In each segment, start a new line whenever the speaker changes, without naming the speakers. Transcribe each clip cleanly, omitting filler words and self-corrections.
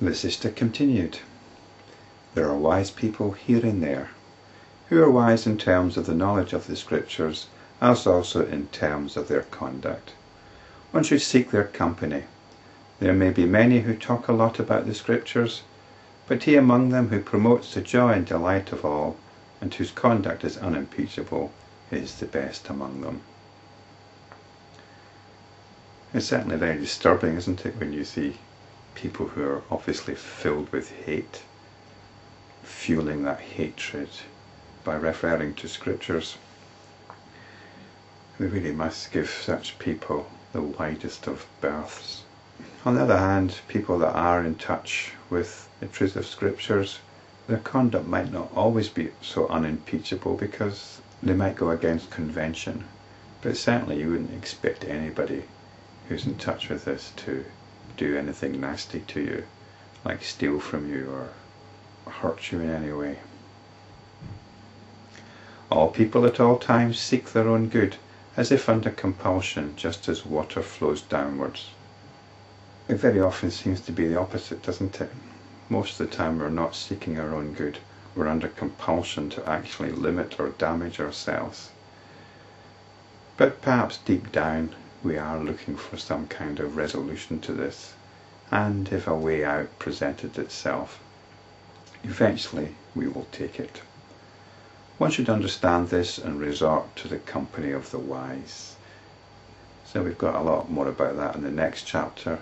Vasistha continued, there are wise people here and there, who are wise in terms of the knowledge of the scriptures, as also in terms of their conduct. One should seek their company. There may be many who talk a lot about the scriptures, but he among them who promotes the joy and delight of all, and whose conduct is unimpeachable, is the best among them. It's certainly very disturbing, isn't it, when you see people who are obviously filled with hate, fueling that hatred by referring to scriptures. We really must give such people the widest of berths. On the other hand, people that are in touch with the truth of scriptures, their conduct might not always be so unimpeachable because they might go against convention, but certainly you wouldn't expect anybody who's in touch with this to do anything nasty to you, like steal from you or hurt you in any way. All people at all times seek their own good, as if under compulsion, just as water flows downwards. It very often seems to be the opposite, doesn't it? Most of the time we're not seeking our own good, we're under compulsion to actually limit or damage ourselves. But perhaps deep down we are looking for some kind of resolution to this, and if a way out presented itself, eventually we will take it. One should understand this and resort to the company of the wise. So we've got a lot more about that in the next chapter,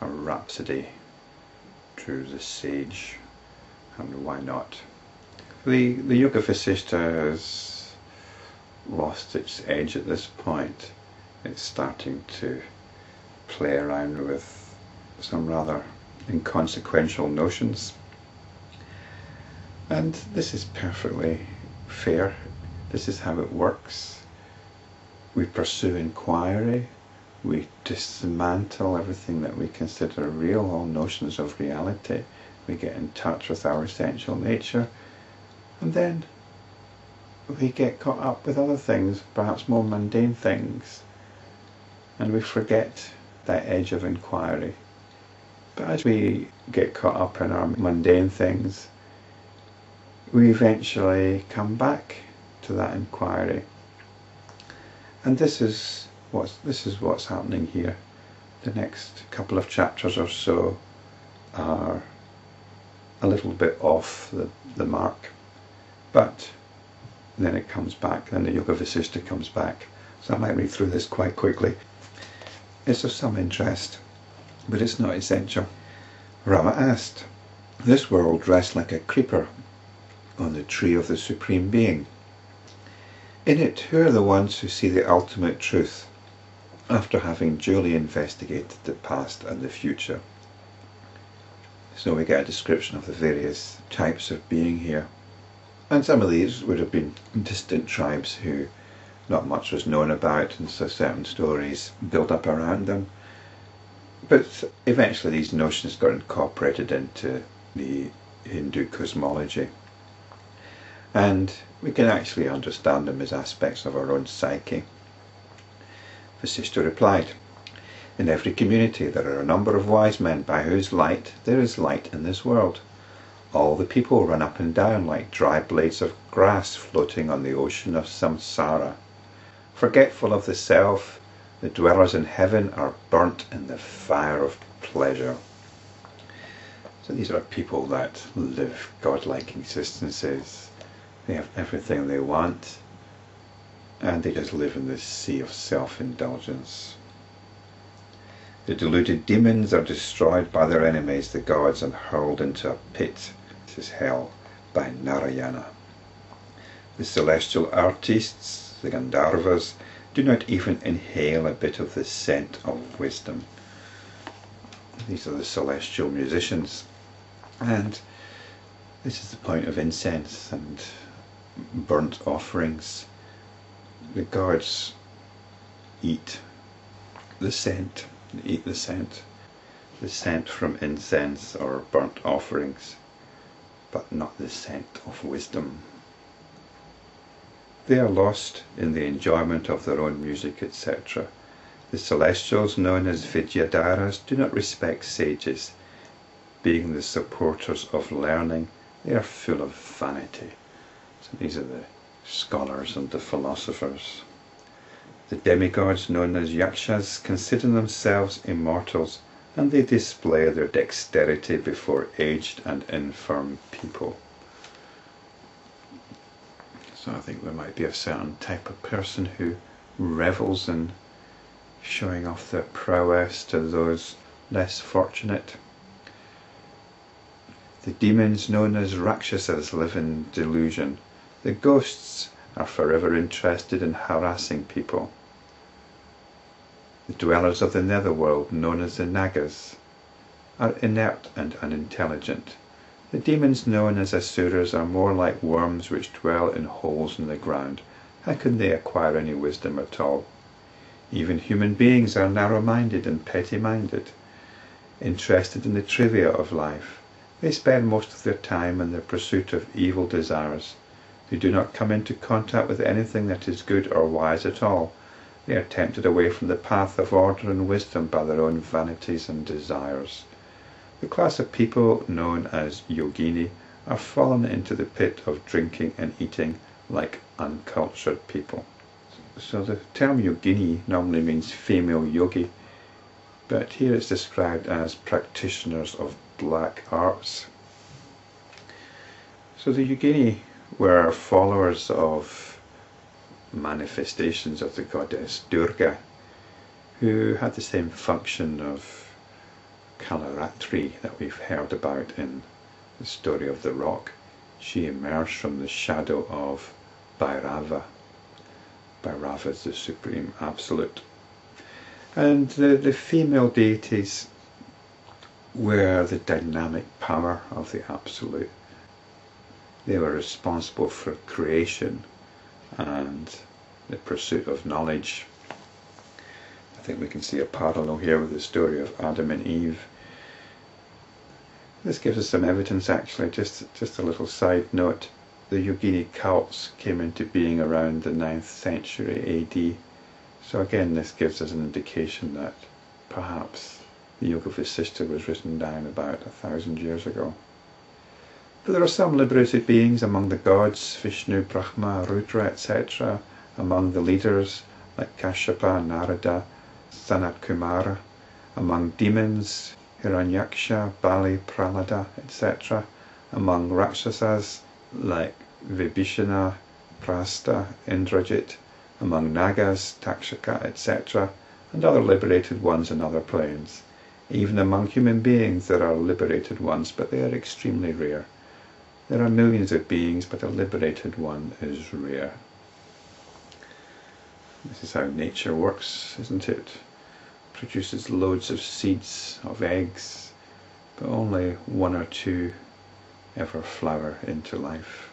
a rhapsody through the sage, and why not. The Yoga Vasistha has lost its edge at this point. It's starting to play around with some rather inconsequential notions. And this is perfectly fair. This is how it works. We pursue inquiry. We dismantle everything that we consider real, all notions of reality. We get in touch with our essential nature. And then we get caught up with other things, perhaps more mundane things. And we forget that edge of inquiry. But as we get caught up in our mundane things, we eventually come back to that inquiry. And this is what's happening here. The next couple of chapters or so are a little bit off the mark, but then it comes back, then the Yoga Vasistha comes back. So I might read through this quite quickly. It's of some interest, but it's not essential. Rama asked, this world rests like a creeper on the tree of the Supreme Being. In it, who are the ones who see the ultimate truth after having duly investigated the past and the future? So we get a description of the various types of being here. And some of these would have been distant tribes who not much was known about, and so certain stories built up around them. But eventually these notions got incorporated into the Hindu cosmology. And we can actually understand them as aspects of our own psyche. Vasistha replied, in every community there are a number of wise men by whose light there is light in this world. All the people run up and down like dry blades of grass floating on the ocean of samsara. Forgetful of the self, the dwellers in heaven are burnt in the fire of pleasure. So these are people that live godlike existences. They have everything they want, and they just live in this sea of self-indulgence. The deluded demons are destroyed by their enemies, the gods, and hurled into a pit, this is hell, by Narayana. The celestial artists, the gandharvas, do not even inhale a bit of the scent of wisdom. These are the celestial musicians, and this is the point of incense and burnt offerings. The gods eat the scent, the scent from incense or burnt offerings, but not the scent of wisdom. They are lost in the enjoyment of their own music, etc. The celestials, known as Vidyadharas, do not respect sages. being the supporters of learning, they are full of vanity. So these are the scholars and the philosophers. The demigods known as yakshas consider themselves immortals, and they display their dexterity before aged and infirm people. So I think there might be a certain type of person who revels in showing off their prowess to those less fortunate. The demons known as Rakshasas live in delusion. The ghosts are forever interested in harassing people. The dwellers of the netherworld, known as the nagas, are inert and unintelligent. The demons known as asuras are more like worms which dwell in holes in the ground. How can they acquire any wisdom at all? Even human beings are narrow-minded and petty-minded, interested in the trivia of life. They spend most of their time in the pursuit of evil desires. They do not come into contact with anything that is good or wise at all. They are tempted away from the path of order and wisdom by their own vanities and desires. The class of people known as Yogini are fallen into the pit of drinking and eating like uncultured people. So the term Yogini normally means female yogi, but here it's described as practitioners of black arts. So the Yogini were followers of manifestations of the goddess Durga, who had the same function of Kalaratri that we've heard about in the story of the rock. She emerged from the shadow of Bhairava. Bhairava is the supreme absolute. And the female deities were the dynamic power of the absolute. They were responsible for creation and the pursuit of knowledge. I think we can see a parallel here with the story of Adam and Eve. This gives us some evidence actually, just a little side note. The Yogini cults came into being around the 9th century AD. So again, this gives us an indication that perhaps the Yoga Vasistha was written down about 1,000 years ago. But there are some liberated beings among the gods, Vishnu, Brahma, Rudra, etc., among the leaders like Kashyapa, Narada, Sanat Kumara, among demons, Hiranyaksha, Bali, Prahlada, etc., among Rakshasas like Vibhishana, Prastha, Indrajit, among nagas, Takshaka, etc., and other liberated ones in other planes. Even among human beings there are liberated ones, but they are extremely rare. There are millions of beings, but a liberated one is rare. This is how nature works, isn't it? Produces loads of seeds, of eggs, but only one or two ever flower into life.